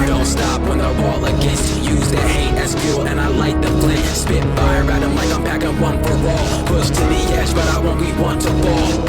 Don't stop when they're all against you. Use their hate as fuel and I light the flame. Spit fire at them like I'm packing one for all. Push to the edge but I won't be one to fall.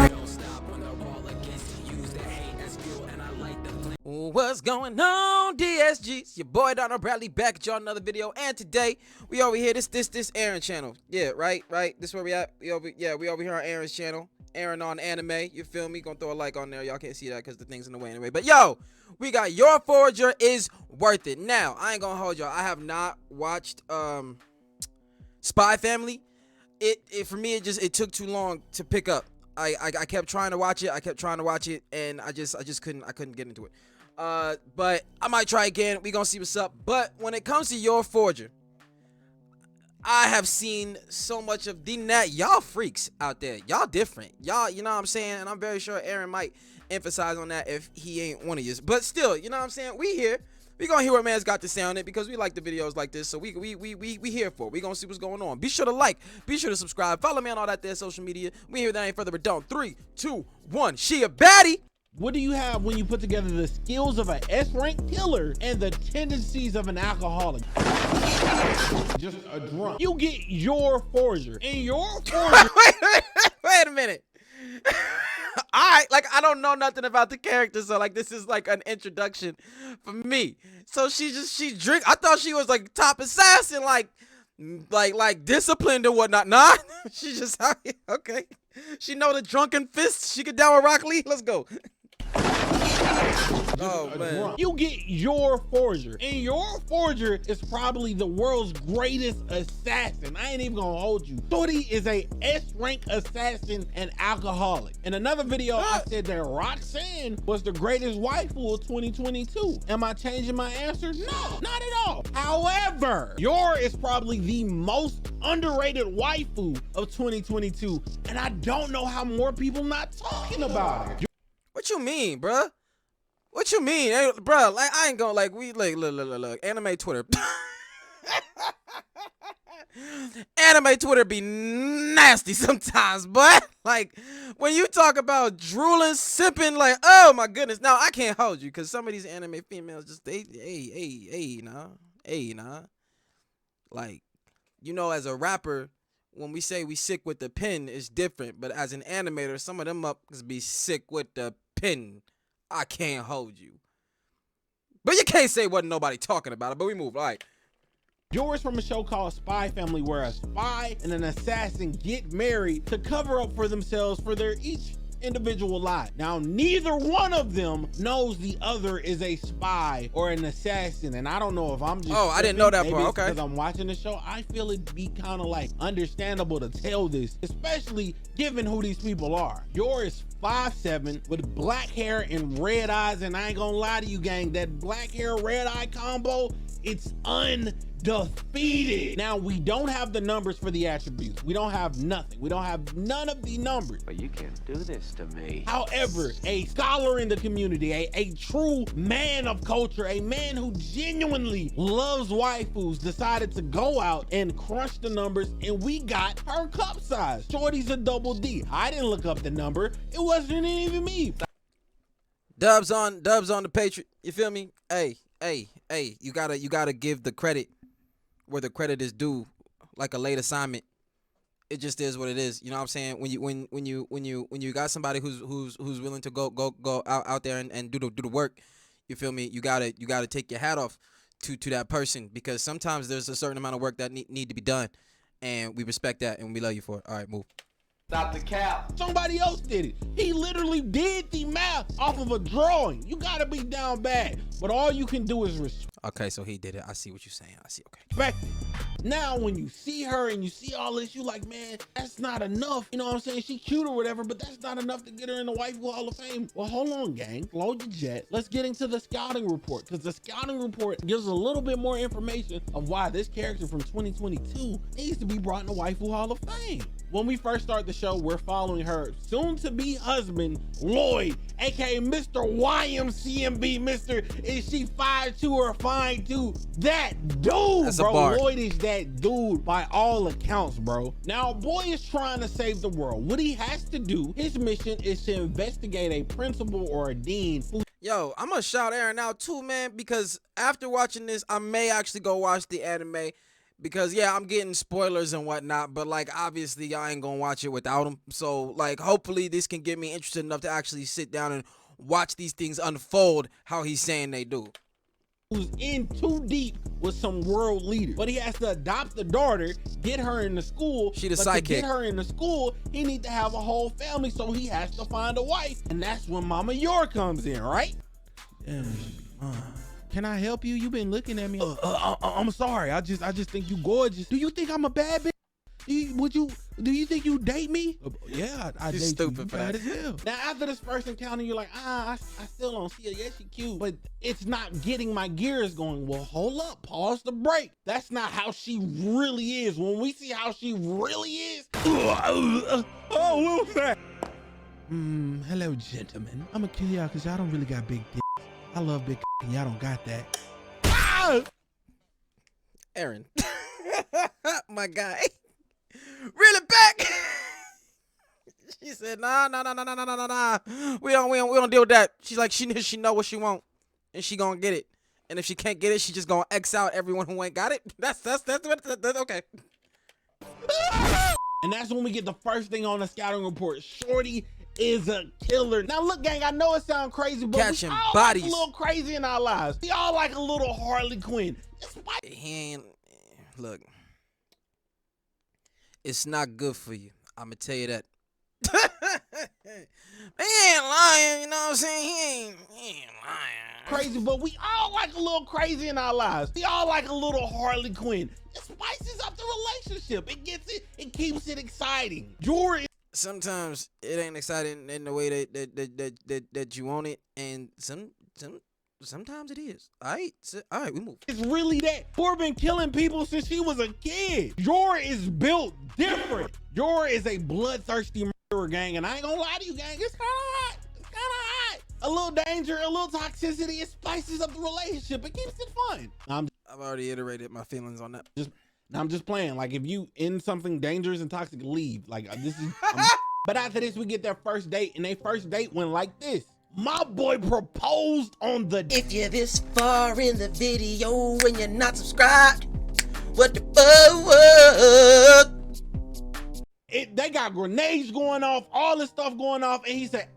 Don't stop when they're all against you. Use their hate as fuel and I light the flame. What's going on, DSG? It's your boy DarrnellBradley back at y'all another video, and today we over here. This Aaron channel. Yeah, right. This where we at. We over here on Aaron's channel. AaronOnAnime, you feel me? Gonna throw a like on there. Y'all can't see that because the thing's in the way anyway. But yo, we got Yor Forger is worth it. Now, I ain't gonna hold y'all. I have not watched Spy Family. It for me it took too long to pick up. I kept trying to watch it. And I couldn't get into it. But I might try again. We gonna see what's up. But when it comes to Yor Forger, I have seen so much of y'all freaks out there. Y'all different. Y'all, you know what I'm saying? And I'm very sure Aaron might emphasize on that if he ain't one of you. But still, you know what I'm saying? We here. We gonna hear what man's got to say on it because we like the videos like this. So we here for it. We gonna see what's going on. Be sure to like. Be sure to subscribe. Follow me on all that there social media. We here without any further ado. 3, 2, 1. She a baddie. What do you have when you put together the skills of an S-rank killer and the tendencies of an alcoholic? Just a drunk. You get Yor Forger. And Yor Forger. Wait a minute. Alright, like I don't know nothing about the character, so like this is like an introduction for me. So she drink. I thought she was like top assassin, like disciplined and whatnot. Nah, she just okay. She know the drunken fist. She get down with Rock Lee. Let's go. Oh man. You get Yor Forger, and Yor Forger is probably the world's greatest assassin. I ain't even gonna hold you. Shorty is a S-rank assassin and alcoholic. In another video, I said that Roxanne was the greatest waifu of 2022. Am I changing my answer? No, not at all. However, Yor is probably the most underrated waifu of 2022, and I don't know how more people not talking about it. What you mean, bruh? What you mean, hey, bruh? Like I ain't gonna like look. Anime Twitter. Anime Twitter be nasty sometimes, but like when you talk about drooling, sipping, like oh my goodness. Now I can't hold you because some of these anime females just nah. Like you know, as a rapper, when we say we sick with the pen, it's different. But as an animator, some of them uppers be sick with the pen. I can't hold you. But you can't say wasn't nobody talking about it. But we move. All right. Yor is from a show called Spy Family, where a spy and an assassin get married to cover up for themselves for their each individual lie. Now, neither one of them knows the other is a spy or an assassin, and I don't know if I'm just I didn't know that part. Okay, because I'm watching the show, I feel it'd be kind of like understandable to tell this, especially given who these people are. Yor is 5'7" with black hair and red eyes, and I ain't gonna lie to you, gang, that black hair red eye combo, it's undefeated. Now, we don't have the numbers for the attributes. We don't have nothing. We don't have none of the numbers. But you can't do this to me. However, a scholar in the community, a true man of culture, a man who genuinely loves waifus, decided to go out and crunch the numbers, and we got her cup size. Shorty's a double D. I didn't look up the number. It wasn't even me. Dubs on the Patriot. You feel me? Hey, you gotta give the credit where the credit is due, like a late assignment. It just is what it is. You know what I'm saying? When you got somebody who's willing to go out there and do the work, you feel me? You gotta take your hat off to that person, because sometimes there's a certain amount of work that need to be done, and we respect that and we love you for it. All right, move. Stop the cap. Somebody else did it. He literally did the math off of a drawing. You gotta be down bad, but all you can do is respect. Okay, so he did it. I see what you're saying. I see. Okay. Respect it. Now, when you see her and you see all this, you like, man, that's not enough. You know what I'm saying? She cute or whatever, but that's not enough to get her in the Waifu Hall of Fame. Well, hold on, gang. Load the jet. Let's get into the scouting report, because the scouting report gives a little bit more information of why this character from 2022 needs to be brought in the Waifu Hall of Fame. When we first start the show, we're following her soon-to-be husband, Lloyd, aka Mr. YMCMB. Mr. Is she 5'2" or 5'2"? That dude, that's bro. Lloyd is that dude by all accounts, bro. Now, a boy is trying to save the world. What he has to do, his mission is to investigate a principal or a dean who Yo, I'm gonna shout Aaron out too, man, because after watching this, I may actually go watch the anime. Because, yeah, I'm getting spoilers and whatnot, but, like, obviously, I ain't gonna watch it without them. So, like, hopefully this can get me interested enough to actually sit down and watch these things unfold how he's saying they do. Who's in too deep with some world leaders, but he has to adopt the daughter, get her into school. She the but sidekick. To get her into school, he need to have a whole family, so he has to find a wife, and that's when Mama Yor comes in, right? Can I help you? You've been looking at me. I'm sorry. I just think you gorgeous. Do you think I'm a bad bitch? Do you think you date me? Yeah, I date stupid you. for that. Bad as hell. Now after this first encounter, you're like, I still don't see her. Yeah, she cute, but it's not getting my gears going. Well, hold up, pause the break. That's not how she really is. When we see how she really is. Oh, what was that? Hello, gentlemen. I'm gonna kill y'all because y'all don't really got big dicks. I love big and y'all don't got that. Ah! Aaron. My guy. Reel it back. She said, nah. We don't deal with that. She's like, she know what she want, and she gonna get it. And if she can't get it, she just gonna X out everyone who ain't got it. That's okay. And that's when we get the first thing on the scouting report. Shorty is a killer. Now look, gang, I know it sounds crazy, but Catching we all bodies. like a little crazy in our lives. We all like a little Harley Quinn. Look, it's not good for you. I'm gonna tell you that. He ain't lying, you know what I'm saying? He ain't lying. Crazy, but we all like a little crazy in our lives. We all like a little Harley Quinn. It spices up the relationship. It keeps it exciting. Sometimes it ain't exciting in the way that you want it, and sometimes it is. All right, we move. It's really that. Yor been killing people since she was a kid. Yor is built different. Yor is a bloodthirsty murderer, gang, and I ain't gonna lie to you, gang. It's kind of hot. It's kind of hot. A little danger, a little toxicity. It spices up the relationship. It keeps it fun. I've already iterated my feelings on that. I'm just playing. Like, if you in something dangerous and toxic, leave. Like, this is. But after this, we get their first date, and their first date went like this. My boy proposed on the. If you're this far in the video and you're not subscribed, what the fuck? They got grenades going off, all this stuff going off, and he said,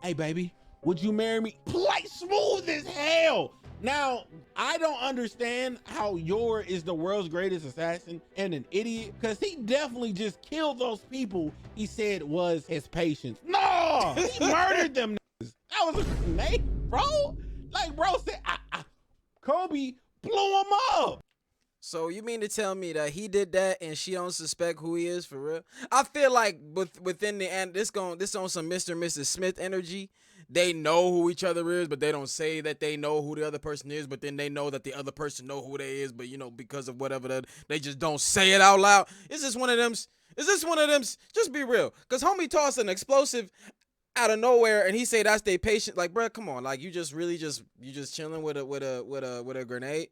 hey, baby, would you marry me? Like, smooth as hell. Now, I don't understand how Yor is the world's greatest assassin and an idiot, because he definitely just killed those people he said was his patients. No, he murdered them. That was a grenade, bro. Like, bro said, Kobe blew him up. So you mean to tell me that he did that and she don't suspect who he is for real? I feel like within the end, this on some Mr. and Mrs. Smith energy. They know who each other is, but they don't say that they know who the other person is. But then they know that the other person know who they is. But because of whatever they just don't say it out loud. Is this one of them? Just be real, cause homie tossed an explosive out of nowhere, and he say that's their patient. Like, bro, come on, like you just chilling with a grenade.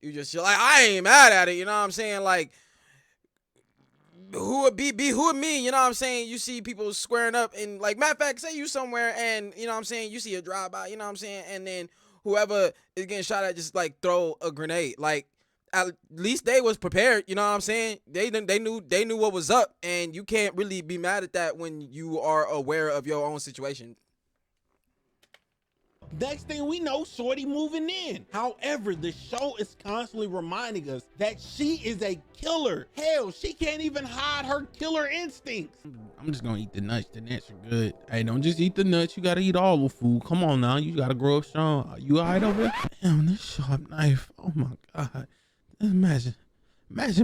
You just chill. Like, I ain't mad at it, you know what I'm saying? Like, who would be who would me, you know what I'm saying? You see people squaring up, and like, matter of fact, say you somewhere and you know what I'm saying, you see a drive by, you know what I'm saying, and then whoever is getting shot at just like throw a grenade. Like, at least they was prepared, you know what I'm saying? They knew what was up, and you can't really be mad at that when you are aware of your own situation. Next thing we know, Shorty moving in. However, the show is constantly reminding us that she is a killer. Hell, she can't even hide her killer instincts. I'm just gonna eat the nuts. The nuts are good. Hey, don't just eat the nuts. You gotta eat all the food. Come on now. You gotta grow up strong. You all right over there? Damn, this sharp knife. Oh my God. Imagine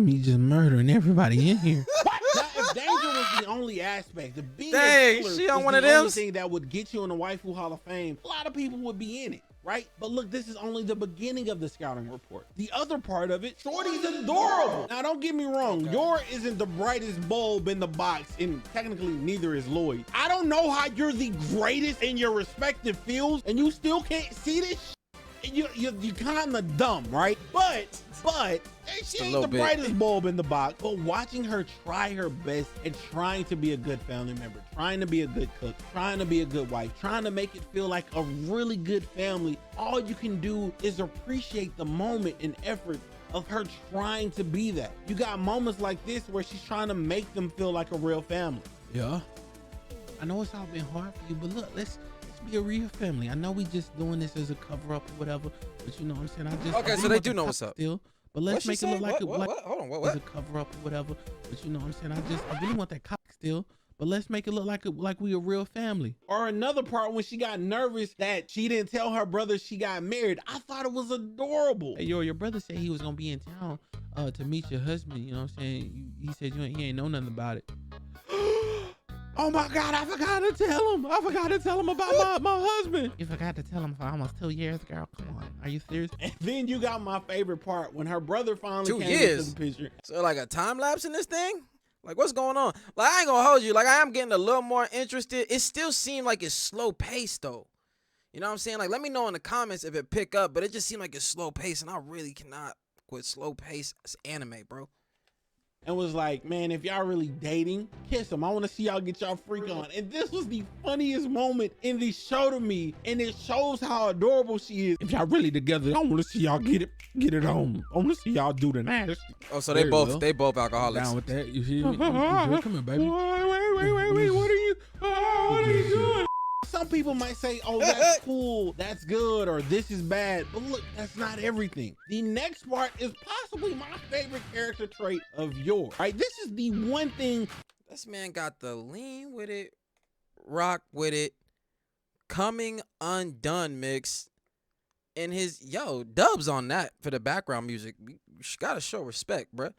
me just murdering everybody in here. Now, if danger was the only aspect, the being a killer she on is one the of them only thing that would get you in the Waifu Hall of Fame, a lot of people would be in it, right? But look, this is only the beginning of the scouting report. The other part of it, Shorty's adorable. Now, don't get me wrong, Yor isn't the brightest bulb in the box, and technically neither is Lloyd. I don't know how you're the greatest in your respective fields, and you still can't see this. You kind of dumb, right? But but she a ain't little the bit. brightest bulb in the box. But watching her try her best and trying to be a good family member, trying to be a good cook, trying to be a good wife, trying to make it feel like a really good family, all you can do is appreciate the moment and effort of her trying to be that. You got moments like this where she's trying to make them feel like a real family. Yeah, I know it's all been hard for you, but look, let's be a real family. I know we just doing this as a cover up or whatever, but you know what I'm saying? Okay, so they do know what's up. Still, but let's make it look like What? Hold on, what? as a cover up or whatever, but you know what I'm saying? I really want that cock still, but let's make it look like we a real family. Or another part when she got nervous that she didn't tell her brother she got married. I thought it was adorable. Hey, your brother said he was gonna be in town to meet your husband. You know what I'm saying? He said he ain't know nothing about it. Oh my God, I forgot to tell him. I forgot to tell him about my husband. You forgot to tell him for almost 2 years, girl. Come on, are you serious? And then you got my favorite part when her brother finally 2 came years. into the picture. So like a time lapse in this thing? Like what's going on? Like I ain't gonna hold you. Like I am getting a little more interested. It still seemed like it's slow paced though. You know what I'm saying? Like let me know in the comments if it pick up, but it just seemed like it's slow paced, and I really cannot with slow pace anime, bro. And was like, man, if y'all really dating, kiss him. I want to see y'all get y'all freak on. And this was the funniest moment in the show to me, and it shows how adorable she is. If y'all really together, I want to see y'all get it on. I want to see y'all do the nasty. Oh, so they both alcoholics. Down with that, you see me? Come here, baby. Wait, what are you doing? Some people might say, oh, that's cool, that's good, or this is bad. But look, that's not everything. The next part is possibly my favorite character trait of Yor. Right? This is the one thing. This man got the lean with it, rock with it, coming undone mix, and his dubs on that for the background music. You gotta show respect, bruh.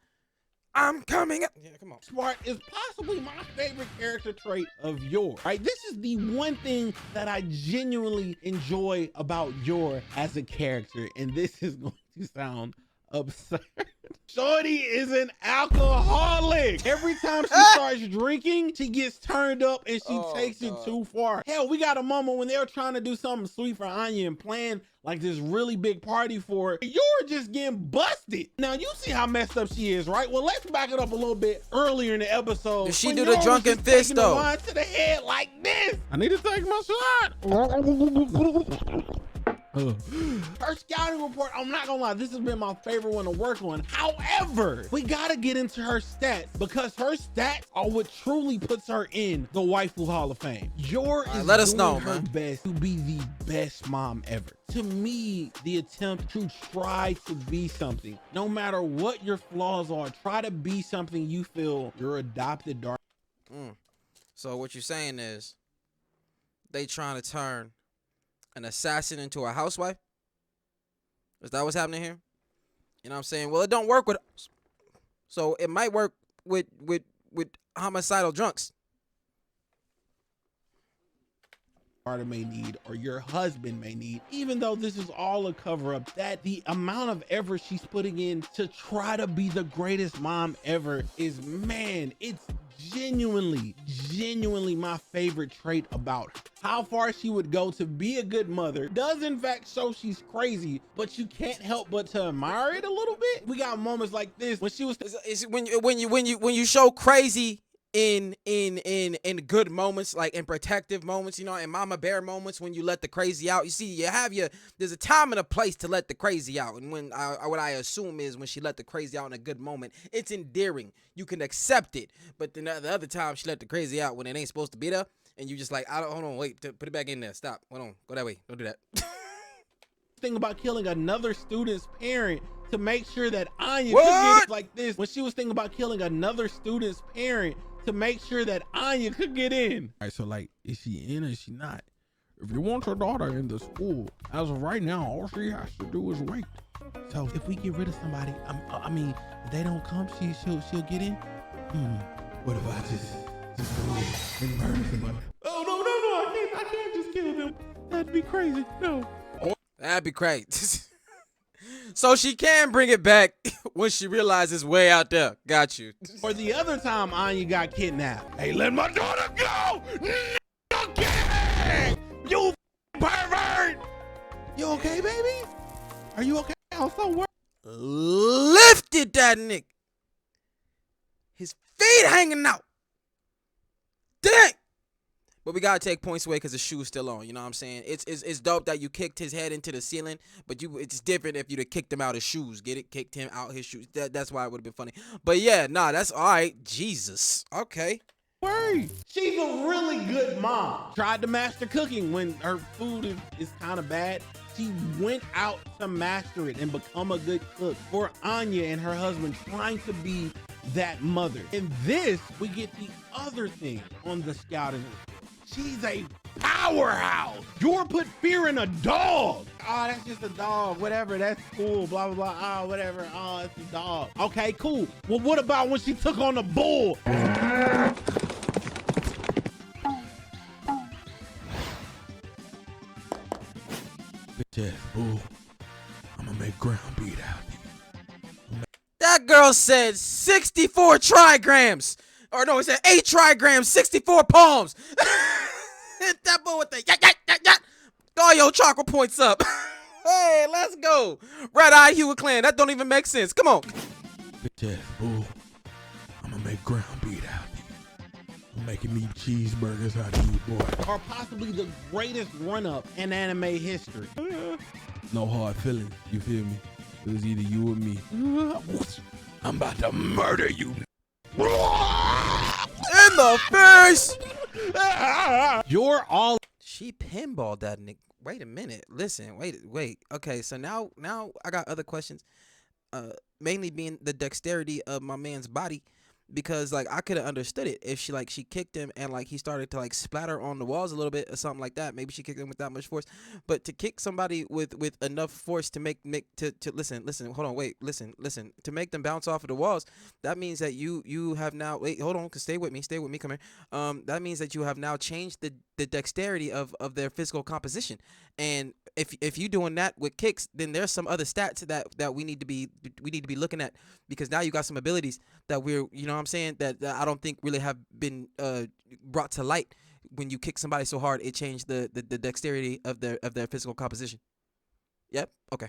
I'm coming up. Yeah, come on. Smart is possibly my favorite character trait of Yor. Right? This is the one thing that I genuinely enjoy about Yor as a character, and this is going to sound absurd. Shorty is an alcoholic. Every time she starts drinking, she gets turned up and she takes it too far. Hell, we got a moment when they were trying to do something sweet for Anya and plan like this really big party for her. You're just getting busted. Now you see how messed up she is, right? Well, let's back it up a little bit earlier in the episode. Did she do the drunken fist though? Wine to the head like this. I need to take my shot. Her scouting report, I'm not gonna lie, this has been my favorite one to work on. However, we gotta get into her stats because her stats are what truly puts her in the Waifu Hall of Fame. Yor is let us doing know, her man. best to be the best mom ever. To me, the attempt to try to be something, no matter what your flaws are, try to be something you feel your adopted daughter. So what you're saying is they trying to turn an assassin into a housewife? Is that what's happening here? You know what I'm saying? Well, it don't work with, so it might work with homicidal drunks. May need, or your husband may need, even though this is all a cover-up, that the amount of effort she's putting in to try to be the greatest mom ever is, man, it's genuinely my favorite trait about her. How far she would go to be a good mother does in fact show she's crazy, but you can't help but to admire it a little bit. We got moments like this when she was When you show crazy in good moments, like in protective moments, you know, in mama bear moments, when you let the crazy out. You see, there's a time and a place to let the crazy out, and what I assume is when she let the crazy out in a good moment, it's endearing, you can accept it. But then the other time she let the crazy out when it ain't supposed to be there, and you just like, hold on, wait, put it back in there, stop, hold on, go that way, don't do that. Thing about killing another student's parent to make sure that Anya could get it like this, when she was thinking about killing another student's parent to make sure that Anya could get in. All right, so like, is she in or is she not? If you want your daughter in the school, as of right now, all she has to do is wait. So if we get rid of somebody, I mean, if they don't come, she'll get in. What if I just go in and murder somebody? Oh no, I can't just kill them. That'd be crazy. No. That'd be crazy. So she can bring it back when she realizes way out there. Got you. Or the other time Anya got kidnapped. Hey, let my daughter go! Okay! You pervert! You okay, baby? Are you okay? I'm so worried. lifted that nigga. His feet hanging out. Dang. But we gotta take points away because the shoe's still on. You know what I'm saying? It's dope that you kicked his head into the ceiling, but it's different if you'd have kicked him out his shoes. Get it? Kicked him out his shoes. That's why it would have been funny. But yeah, nah, that's all right. Jesus. Okay. Wait, she's a really good mom. Tried to master cooking when her food is kind of bad. She went out to master it and become a good cook for Anya and her husband, trying to be that mother. In this, we get the other thing on the scouting. She's a powerhouse. Yor put fear in a dog. Oh, that's just a dog. Whatever. That's cool. Blah, blah, blah. Oh, whatever. Oh, it's a dog. Okay, cool. Well, what about when she took on the bull? Bitch ass bull. I'm gonna make ground beat out of you. That girl said 64 trigrams. Or no, it said 8 trigrams, 64 palms. Hit that boy with the yeah. All your chakra points up. Hey, let's go. Red-Eye Hewitt Clan. That don't even make sense. Come on. Bitch ass bull. I'm gonna make ground beat out of you. I'm making me cheeseburgers out of you, boy. Or possibly the greatest run-up in anime history. No hard feelings, you feel me? It was either you or me. I'm about to murder you. In the face. You're all. She pinballed that nigga. Wait a minute. Listen. Wait. Okay. So now I got other questions. Mainly being the dexterity of my man's body, because like I could have understood it if she kicked him and like he started to like splatter on the walls a little bit or something like that. Maybe she kicked him with that much force, but to kick somebody with enough force to make listen, hold on, wait, listen, to make them bounce off of the walls, that means that you have now, wait, hold on, stay with me, come here. That means that you have now changed the dexterity of their physical composition, and if you doing that with kicks, then there's some other stats that we need to be looking at, because now you got some abilities that we're, you know what I'm saying, that I don't think really have been brought to light. When you kick somebody so hard, it changed the dexterity of their physical composition. Yep. Okay.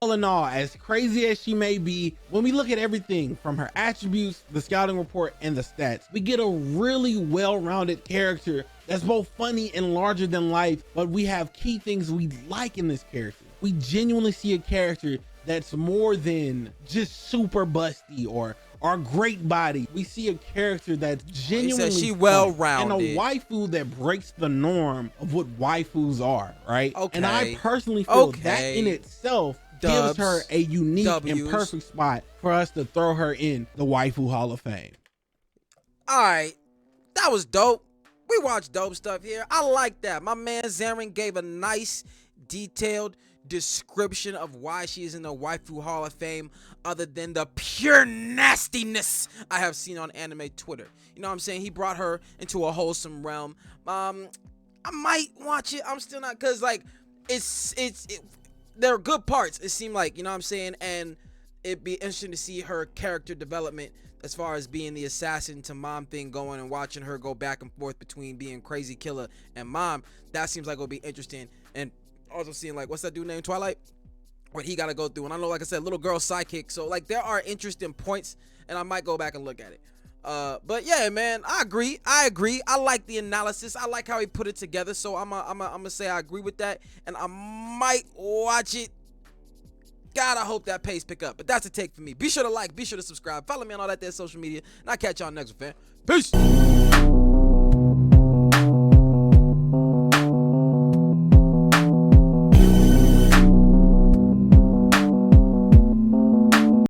All in all, as crazy as she may be, when we look at everything from her attributes, the scouting report, and the stats, we get a really well-rounded character that's both funny and larger than life, but we have key things we like in this character. We genuinely see a character that's more than just super busty or great body. We see a character that's genuinely she fun, well-rounded, and a waifu that breaks the norm of what waifus are, right? Okay. And I personally feel that in itself gives her a unique and perfect spot for us to throw her in the Waifu Hall of Fame. All right, that was dope. We watched dope stuff here. I like that. My man Zarin gave a nice, detailed description of why she is in the Waifu Hall of Fame, other than the pure nastiness I have seen on anime Twitter. You know what I'm saying? He brought her into a wholesome realm. I might watch it. I'm still not, cause like there are good parts, it seemed like, you know what I'm saying, and it'd be interesting to see her character development as far as being the assassin to mom thing going, and watching her go back and forth between being crazy killer and mom. That seems like it'll be interesting. And also seeing like, what's that dude named Twilight, what he gotta go through. And I know, like I said, little girl sidekick, so like there are interesting points, and I might go back and look at it. But yeah, man, I agree. I like the analysis. I like how he put it together. So I'm gonna say I agree with that, and I might watch it. God, I hope that pace pick up. But that's a take for me. Be sure to like, be sure to subscribe, follow me on all that there social media, and I'll catch y'all next one, fam. Peace.